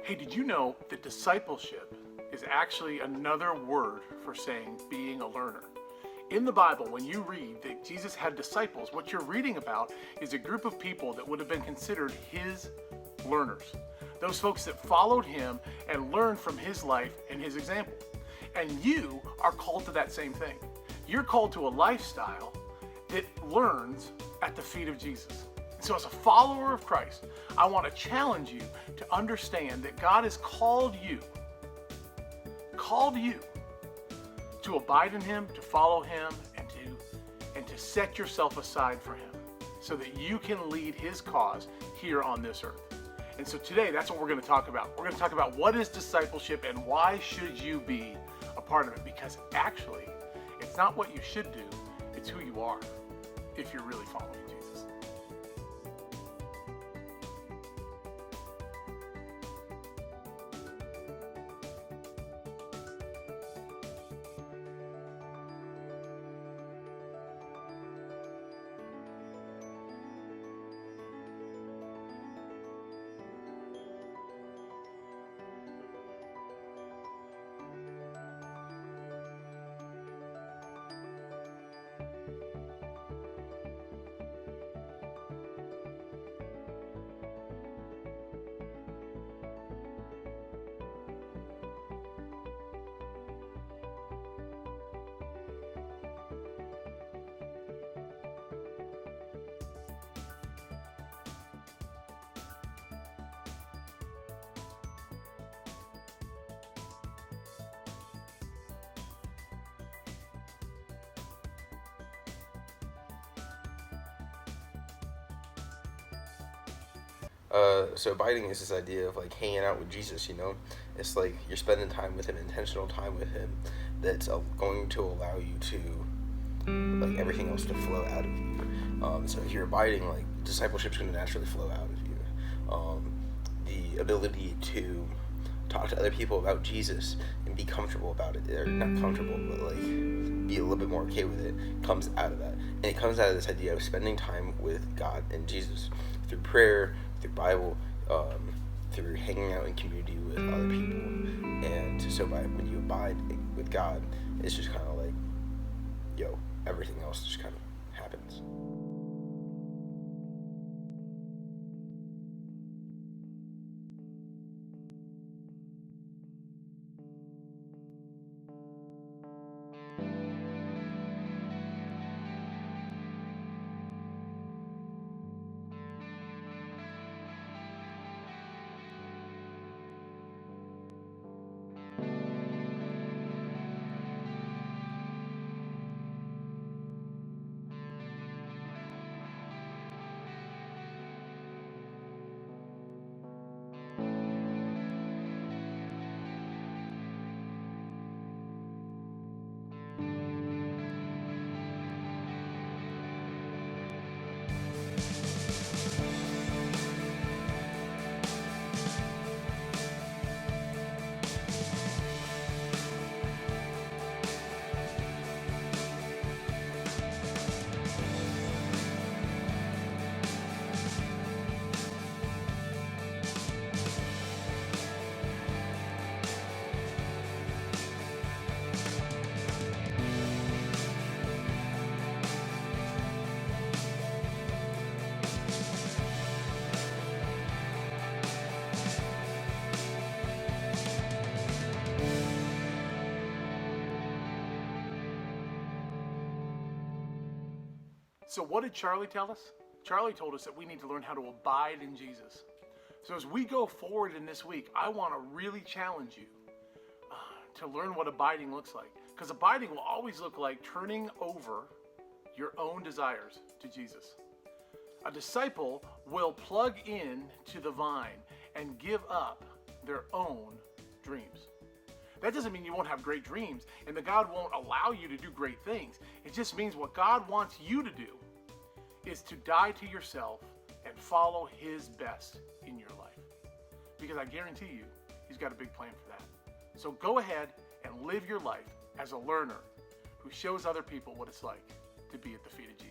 Hey, did you know that discipleship is actually another word for saying being a learner? In the Bible, when you read that Jesus had disciples, what you're reading about is a group of people that would have been considered his learners. Those folks that followed him and learned from his life and his example. And you are called to that same thing. You're called to a lifestyle that learns at the feet of Jesus. And so as a follower of Christ, I want to challenge you to understand that God has called you to abide in him, to follow him, and to set yourself aside for him so that you can lead his cause here on this earth. And so today, that's what we're going to talk about. We're going to talk about what is discipleship and why should you be a part of it? Because actually, it's not what you should do, it's who you are if you're really following Jesus. So abiding is this idea of like hanging out with Jesus, you know? It's like you're spending time with him, intentional time with him, that's going to allow you to, like, everything else to flow out of you. So if you're abiding, like, discipleship's going to naturally flow out of you. The ability to talk to other people about Jesus and be comfortable about it, or not comfortable, but like be a little bit more okay with it, comes out of that. And it comes out of this idea of spending time with God and Jesus through prayer, through Bible, through hanging out in community with other people. And so when you abide with God, it's just kind of like, everything else just kind of happens. So what did Charlie tell us? Charlie told us that we need to learn how to abide in Jesus. So as we go forward in this week, I want to really challenge you to learn what abiding looks like. Because abiding will always look like turning over your own desires to Jesus. A disciple will plug in to the vine and give up their own dreams. That doesn't mean you won't have great dreams and that God won't allow you to do great things. It just means what God wants you to do is to die to yourself and follow his best in your life. Because I guarantee you, he's got a big plan for that. So go ahead and live your life as a learner who shows other people what it's like to be at the feet of Jesus.